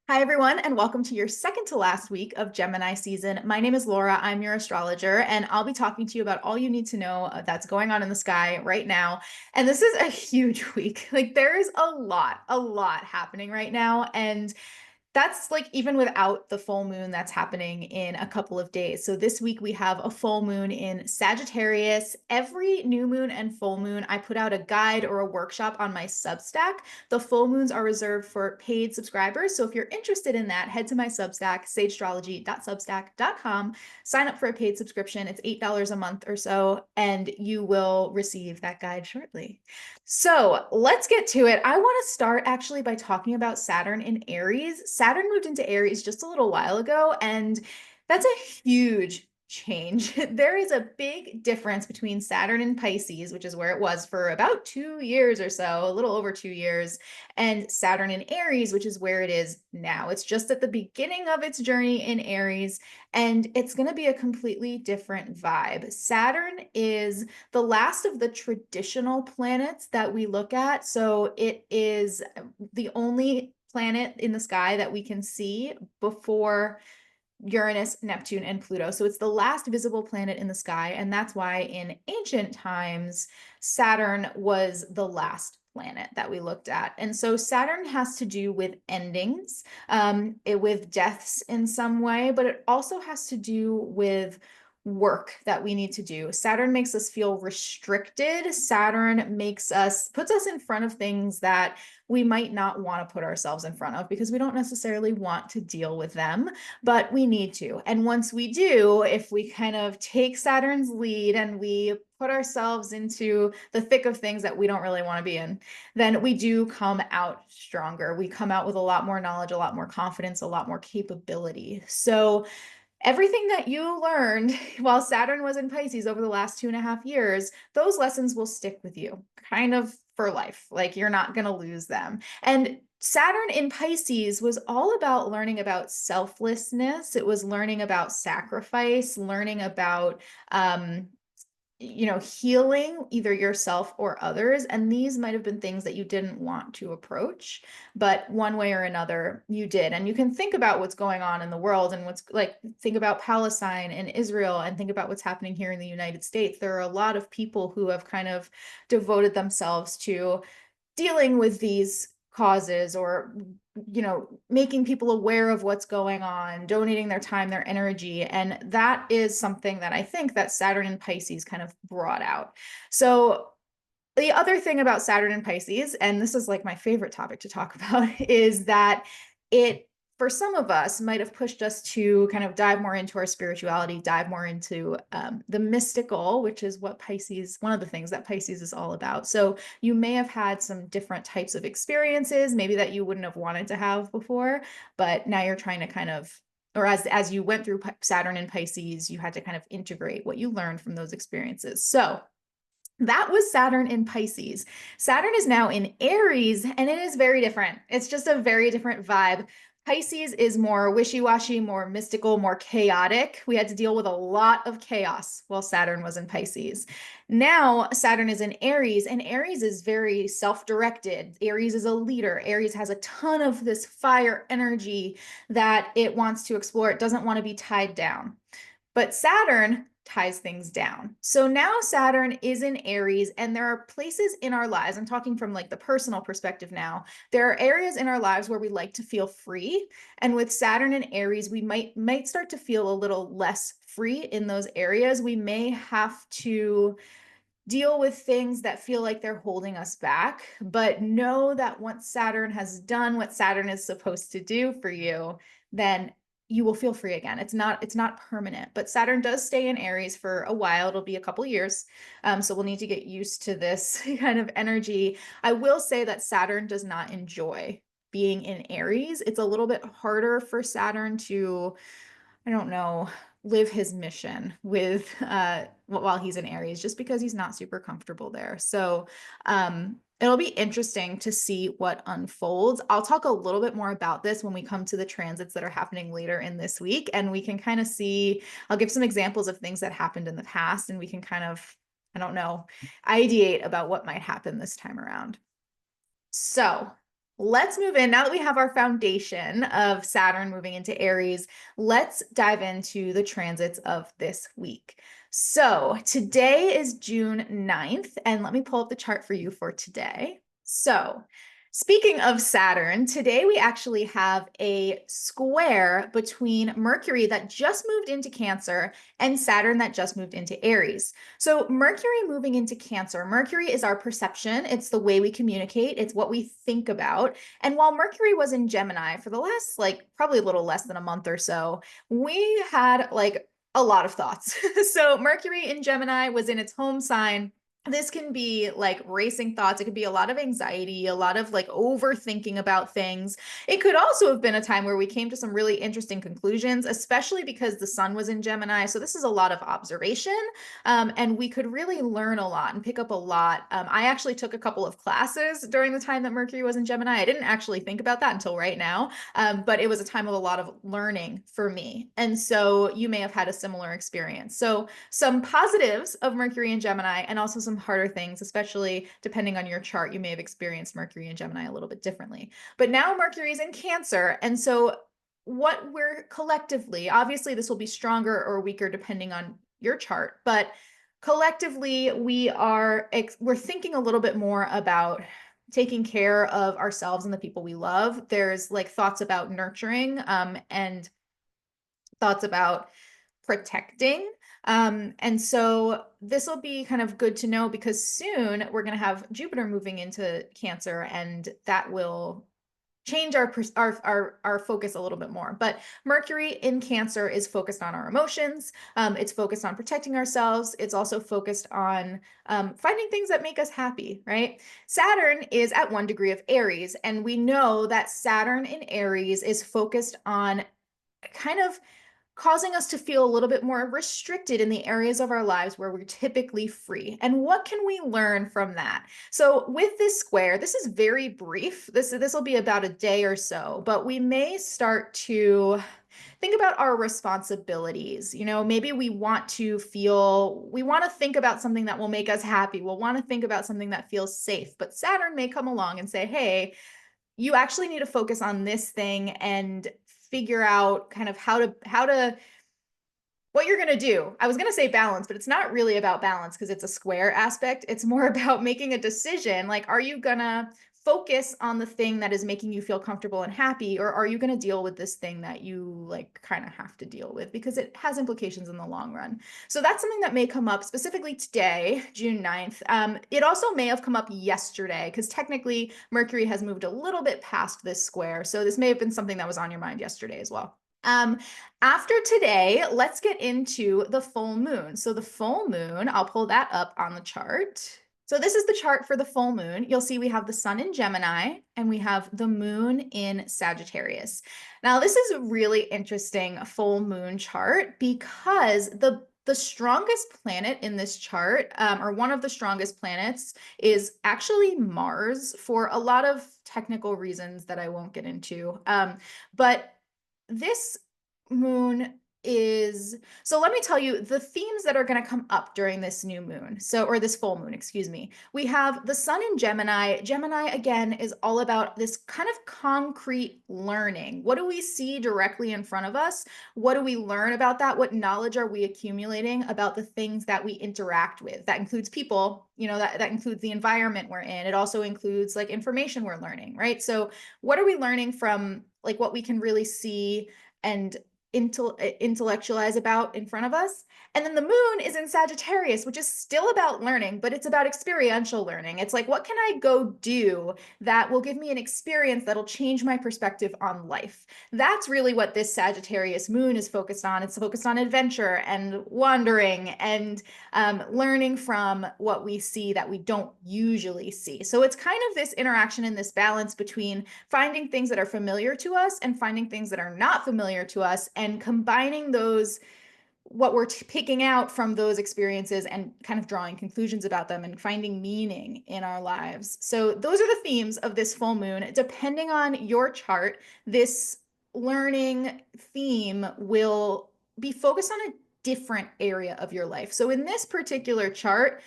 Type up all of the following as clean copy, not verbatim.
Hi, everyone, and welcome to your second to last week of Gemini season. My name is Laura. I'm your astrologer, and I'll be talking to you about all you need to know that's going on in the sky right now. And this is a huge week. Like, there is a lot happening right now. And that's like even without the full moon that's happening in a couple of days. So this week we have a full moon in Sagittarius. Every new moon and full moon, I put out a guide or a workshop on my Substack. The full moons are reserved for paid subscribers. So if you're interested in that, head to my Substack, sageastrology.substack.com, sign up for a paid subscription. It's $8 a month or so, and you will receive that guide shortly. So let's get to it. I want to start actually by talking about Saturn in Aries. Saturn moved into Aries just a little while ago, and that's a huge change. There is a big difference between Saturn in Pisces, which is where it was for about 2 years or so, a little over 2 years, and Saturn in Aries, which is where it is now. It's just at the beginning of its journey in Aries, and it's going to be a completely different vibe. Saturn is the last of the traditional planets that we look at. So it is the only planet in the sky that we can see before Uranus, Neptune, and Pluto. So it's the last visible planet in the sky. And that's why in ancient times, Saturn was the last planet that we looked at. And so Saturn has to do with endings, with deaths in some way, but it also has to do with work that we need to do. Saturn makes us feel restricted. Saturn puts us in front of things that we might not want to put ourselves in front of because we don't necessarily want to deal with them, but we need to. And once we do, if we kind of take Saturn's lead and we put ourselves into the thick of things that we don't really want to be in, then we do come out stronger. We come out with a lot more knowledge, a lot more confidence, a lot more capability. So everything that you learned while Saturn was in Pisces over the last 2.5 years, those lessons will stick with you kind of for life. Like you're not going to lose them. And Saturn in Pisces was all about learning about selflessness. It was learning about sacrifice, learning about healing either yourself or others. And these might have been things that you didn't want to approach, but one way or another you did. And you can think about what's going on in the world and think about Palestine and Israel and think about what's happening here in the United States. There are a lot of people who have kind of devoted themselves to dealing with these causes or making people aware of what's going on, donating their time, their energy. And that is something that I think that Saturn and Pisces kind of brought out. So the other thing about Saturn and Pisces, and this is like my favorite topic to talk about, is that it, for some of us, might have pushed us to kind of dive more into our spirituality, dive more into the mystical, which is what Pisces, one of the things that Pisces is all about. So you may have had some different types of experiences, maybe that you wouldn't have wanted to have before, but now you're trying to kind of, or as you went through Saturn and Pisces, you had to kind of integrate what you learned from those experiences. So that was Saturn in Pisces. Saturn is now in Aries, and it is very different. It's just a very different vibe. Pisces is more wishy-washy, more mystical, more chaotic. We had to deal with a lot of chaos while Saturn was in Pisces. Now Saturn is in Aries, and Aries is very self-directed. Aries is a leader. Aries has a ton of this fire energy that it wants to explore. It doesn't want to be tied down. But Saturn ties things down. So now Saturn is in Aries, and there are places in our lives, I'm talking from like the personal perspective now, there are areas in our lives where we like to feel free. And with Saturn in Aries, we might start to feel a little less free in those areas. We may have to deal with things that feel like they're holding us back, but know that once Saturn has done what Saturn is supposed to do for you, then you will feel free again. It's not permanent, but Saturn does stay in Aries for a while. It'll be a couple years. So we'll need to get used to this kind of energy. I will say that Saturn does not enjoy being in Aries. It's a little bit harder for Saturn to, I don't know, live his mission with while he's in Aries, just because he's not super comfortable there. So it'll be interesting to see what unfolds. I'll talk a little bit more about this when we come to the transits that are happening later in this week, and we can kind of see, I'll give some examples of things that happened in the past, and we can kind of, I don't know, ideate about what might happen this time around. So Let's move in. Now that we have our foundation of Saturn moving into Aries, let's dive into the transits of this week. So today is June 9th, and let me pull up the chart for you for today. So, speaking of Saturn, today we actually have a square between Mercury that just moved into Cancer and Saturn that just moved into Aries. So, Mercury moving into Cancer, Mercury is our perception, it's the way we communicate, it's what we think about. And while Mercury was in Gemini for the last, like, probably a little less than a month or so, we had like a lot of thoughts. So, Mercury in Gemini was in its home sign. This can be like racing thoughts. It could be a lot of anxiety, a lot of like overthinking about things. It could also have been a time where we came to some really interesting conclusions, especially because the sun was in Gemini. So this is a lot of observation, and we could really learn a lot and pick up a lot. I actually took a couple of classes during the time that Mercury was in Gemini. I didn't actually think about that until right now, but it was a time of a lot of learning for me. And so you may have had a similar experience. So some positives of Mercury and Gemini, and also some harder things, especially depending on your chart. You may have experienced Mercury and Gemini a little bit differently. But now Mercury is in Cancer. And so, what we're collectively, obviously, this will be stronger or weaker depending on your chart, but collectively, we're thinking a little bit more about taking care of ourselves and the people we love. There's like thoughts about nurturing, and thoughts about protecting. And so this will be kind of good to know because soon we're going to have Jupiter moving into Cancer, and that will change our focus a little bit more. But Mercury in Cancer is focused on our emotions. It's focused on protecting ourselves. It's also focused on finding things that make us happy, right? Saturn is at 1 degree of Aries, and we know that Saturn in Aries is focused on kind of causing us to feel a little bit more restricted in the areas of our lives where we're typically free. And what can we learn from that? So with this square, this is very brief. This will be about a day or so, but we may start to think about our responsibilities. You know, maybe we want to think about something that will make us happy. We'll want to think about something that feels safe. But Saturn may come along and say, hey, you actually need to focus on this thing and figure out kind of how to what you're going to do. I was going to say balance, but it's not really about balance because it's a square aspect. It's more about making a decision. Like, are you going to focus on the thing that is making you feel comfortable and happy, or are you going to deal with this thing that you like kind of have to deal with because it has implications in the long run? So that's something that may come up specifically today, June 9th. It also may have come up yesterday because technically Mercury has moved a little bit past this square. So this may have been something that was on your mind yesterday as well. Um, After today, let's get into the full moon. So the full moon, I'll pull that up on the chart. So this is the chart for the full moon. You'll see we have the sun in Gemini and we have the moon in Sagittarius. Now, this is a really interesting full moon chart because the strongest planet in this chart, or one of the strongest planets, is actually Mars for a lot of technical reasons that I won't get into. But this moon is so let me tell you the themes that are going to come up during this new moon. So, or this full moon, excuse me. We have the sun in Gemini. Gemini, again, is all about this kind of concrete learning. What do we see directly in front of us? What do we learn about that? What knowledge are we accumulating about the things that we interact with? That includes people, you know, that includes the environment we're in. It also includes like information we're learning, right? So, what are we learning from like what we can really see and intellectualize about in front of us? And then the moon is in Sagittarius, which is still about learning, but it's about experiential learning. It's like, what can I go do that will give me an experience that'll change my perspective on life? That's really what this Sagittarius moon is focused on. It's focused on adventure and wandering and learning from what we see that we don't usually see. So it's kind of this interaction and this balance between finding things that are familiar to us and finding things that are not familiar to us and combining those what we're picking out from those experiences and kind of drawing conclusions about them and finding meaning in our lives. So those are the themes of this full moon. Depending on your chart, this learning theme will be focused on a different area of your life. So in this particular chart,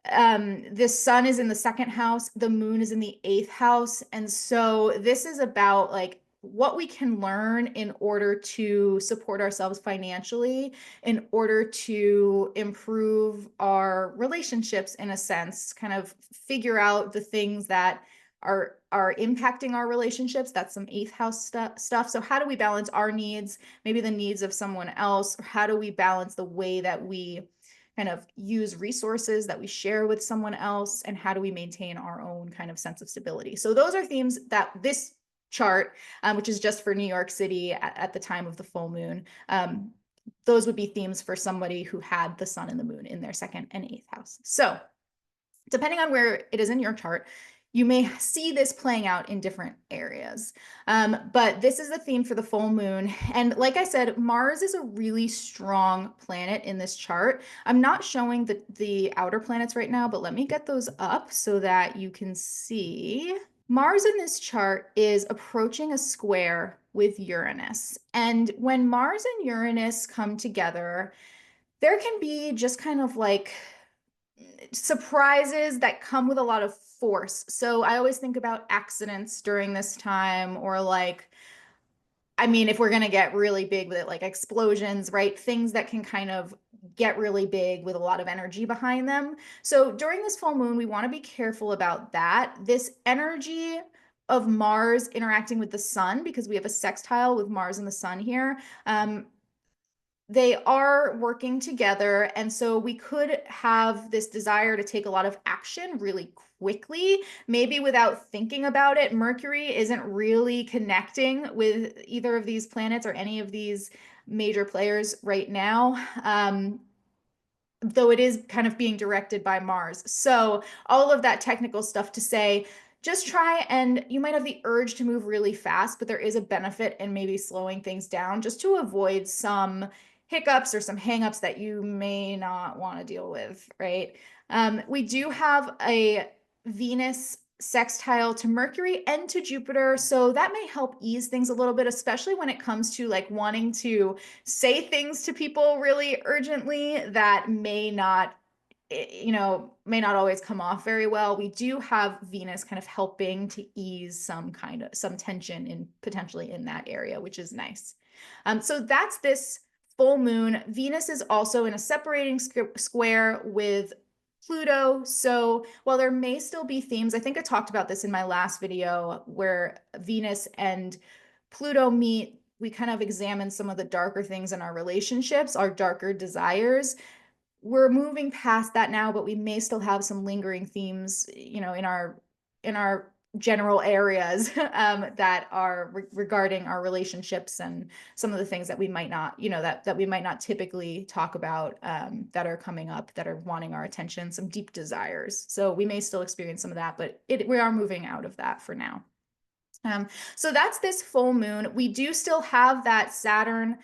The sun is in the second house, the moon is in the eighth house. And so this is about like what we can learn in order to support ourselves financially, in order to improve our relationships in a sense, kind of figure out the things that are impacting our relationships. That's some eighth house stuff. So how do we balance our needs, maybe the needs of someone else, or how do we balance the way that we kind of use resources that we share with someone else, and how do we maintain our own kind of sense of stability? So those are themes that this chart, which is just for New York City at the time of the full moon, those would be themes for somebody who had the sun and the moon in their second and eighth house. So depending on where it is in your chart, you may see this playing out in different areas. But this is the theme for the full moon. And like I said, Mars is a really strong planet in this chart. I'm not showing the outer planets right now, but let me get those up so that you can see. Mars in this chart is approaching a square with Uranus. And when Mars and Uranus come together, there can be just kind of like surprises that come with a lot of force. So I always think about accidents during this time, or like, I mean, if we're going to get really big with it, like explosions, right? Things that can kind of get really big with a lot of energy behind them. So during this full moon, we want to be careful about that. This energy of Mars interacting with the sun, because we have a sextile with Mars and the sun here, they are working together. And so we could have this desire to take a lot of action really quickly, maybe without thinking about it. Mercury isn't really connecting with either of these planets or any of these major players right now. Though it is kind of being directed by Mars. So all of that technical stuff to say, just try, and you might have the urge to move really fast, but there is a benefit in maybe slowing things down just to avoid some hiccups or some hangups that you may not want to deal with, right? We do have a Venus sextile to Mercury and to Jupiter, so that may help ease things a little bit, especially when it comes to like wanting to say things to people really urgently that may not, may not always come off very well. We do have Venus kind of helping to ease some tension in potentially in that area, which is nice. So that's this full moon. Venus is also in a separating square with Pluto. So while there may still be themes, I think I talked about this in my last video where Venus and Pluto meet, we kind of examine some of the darker things in our relationships, our darker desires. We're moving past that now, but we may still have some lingering themes, in our general areas that are regarding our relationships and some of the things that we might not, that we might not typically talk about, that are coming up, that are wanting our attention, some deep desires. So we may still experience some of that, but we are moving out of that for now. So that's this full moon. We do still have that Saturn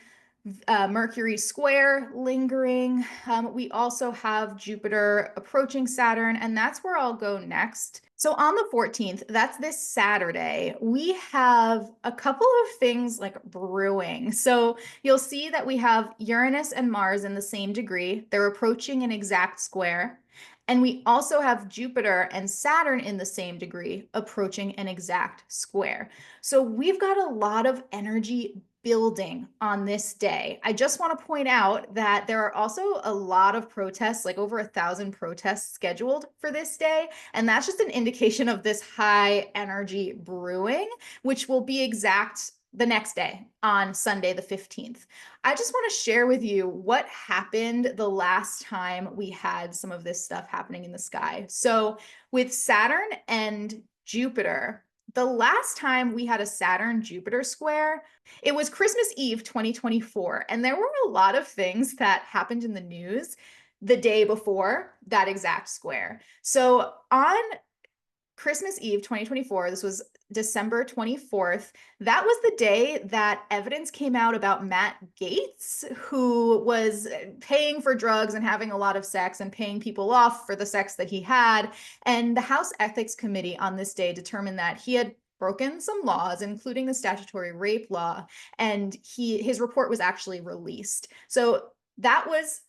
Mercury square lingering. We also have Jupiter approaching Saturn, and that's where I'll go next. So on the 14th, that's this Saturday, we have a couple of things like brewing. So you'll see that we have Uranus and Mars in the same degree. They're approaching an exact square. And we also have Jupiter and Saturn in the same degree, approaching an exact square. So we've got a lot of energy building on this day. I just want to point out that there are also a lot of protests, like over 1,000 protests scheduled for this day. And that's just an indication of this high energy brewing, which will be exact the next day on Sunday, the 15th. I just want to share with you what happened the last time we had some of this stuff happening in the sky. So with Saturn and Jupiter, the last time we had a Saturn-Jupiter square, it was Christmas Eve 2024. And there were a lot of things that happened in the news the day before that exact square. So on Christmas Eve 2024, this was December 24th, that was the day that evidence came out about Matt Gaetz, who was paying for drugs and having a lot of sex and paying people off for the sex that he had. And the House Ethics Committee on this day determined that he had broken some laws, including the statutory rape law, and his report was actually released. So that was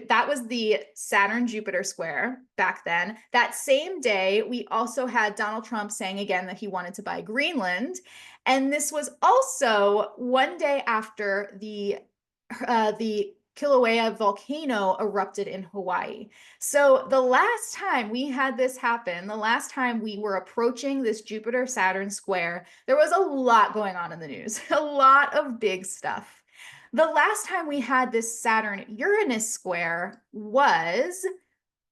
that was the Saturn Jupiter square back then. That same day, we also had Donald Trump saying again that he wanted to buy Greenland. And this was also one day after the Kilauea volcano erupted in Hawaii. So the last time we had this happen, the last time we were approaching this Jupiter Saturn square, there was a lot going on in the news, a lot of big stuff. The last time we had this Saturn Uranus square was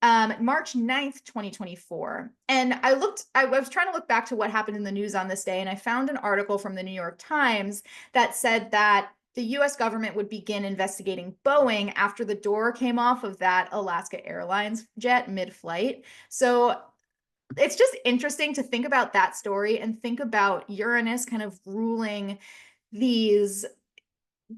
March 9th, 2024. And I was trying to look back to what happened in the news on this day, and I found an article from the New York Times that said that the US government would begin investigating Boeing after the door came off of that Alaska Airlines jet mid-flight. So it's just interesting to think about that story and think about Uranus kind of ruling these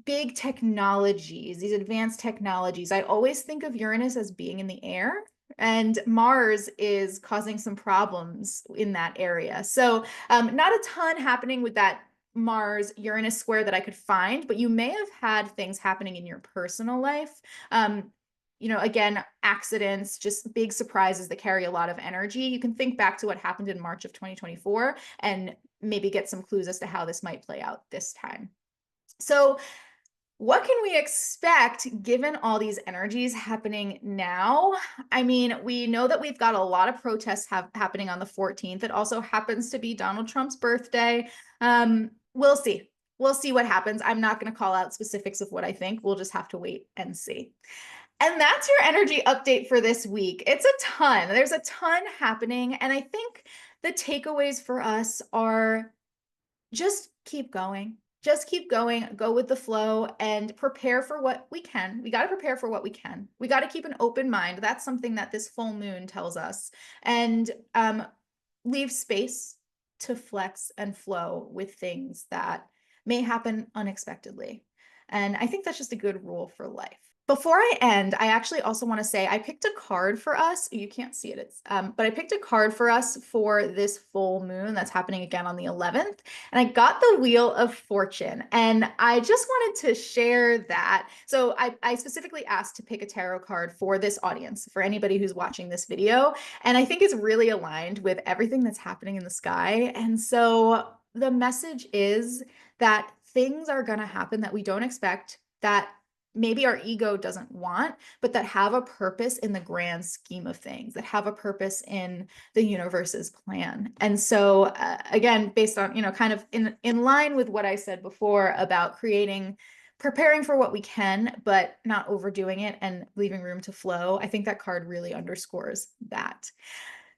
big technologies, these advanced technologies. I always think of Uranus as being in the air, and Mars is causing some problems in that area. So not a ton happening with that Mars Uranus square that I could find, but you may have had things happening in your personal life. Again, accidents, just big surprises that carry a lot of energy. You can think back to what happened in March of 2024 and maybe get some clues as to how this might play out this time. So what can we expect given all these energies happening now? I mean, we know that we've got a lot of protests happening on the 14th. It also happens to be Donald Trump's birthday. We'll see. We'll see what happens. I'm not going to call out specifics of what I think. We'll just have to wait and see. And that's your energy update for this week. It's a ton. There's a ton happening. And I think the takeaways for us are just keep going. Just keep going, go with the flow, and prepare for what we can. We got to prepare for what we can. We got to keep an open mind. That's something that this full moon tells us. And leave space to flex and flow with things that may happen unexpectedly. And I think that's just a good rule for life. Before I end, I actually also want to say I picked a card for us. You can't see it, but I picked a card for us for this full moon that's happening again on the 11th. And I got the Wheel of Fortune. And I just wanted to share that. So I specifically asked to pick a tarot card for this audience, for anybody who's watching this video. And I think it's really aligned with everything that's happening in the sky. And so the message is that things are going to happen that we don't expect, that maybe our ego doesn't want, but that have a purpose in the grand scheme of things, that have a purpose in the universe's plan. And so again, based on, kind of in line with what I said before about preparing for what we can, but not overdoing it and leaving room to flow, I think that card really underscores that.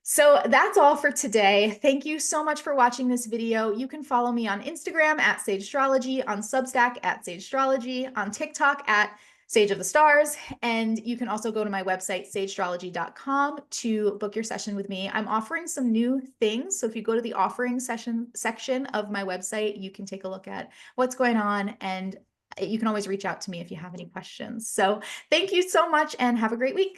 So that's all for today. Thank you so much for watching this video. You can follow me on Instagram at Sage Astrology, on Substack at Sage Astrology, on TikTok at Sage of the Stars, and you can also go to my website, sageastrology.com, to book your session with me. I'm offering some new things, so if you go to the offering section of my website, you can take a look at what's going on, and you can always reach out to me if you have any questions. So thank you so much and have a great week.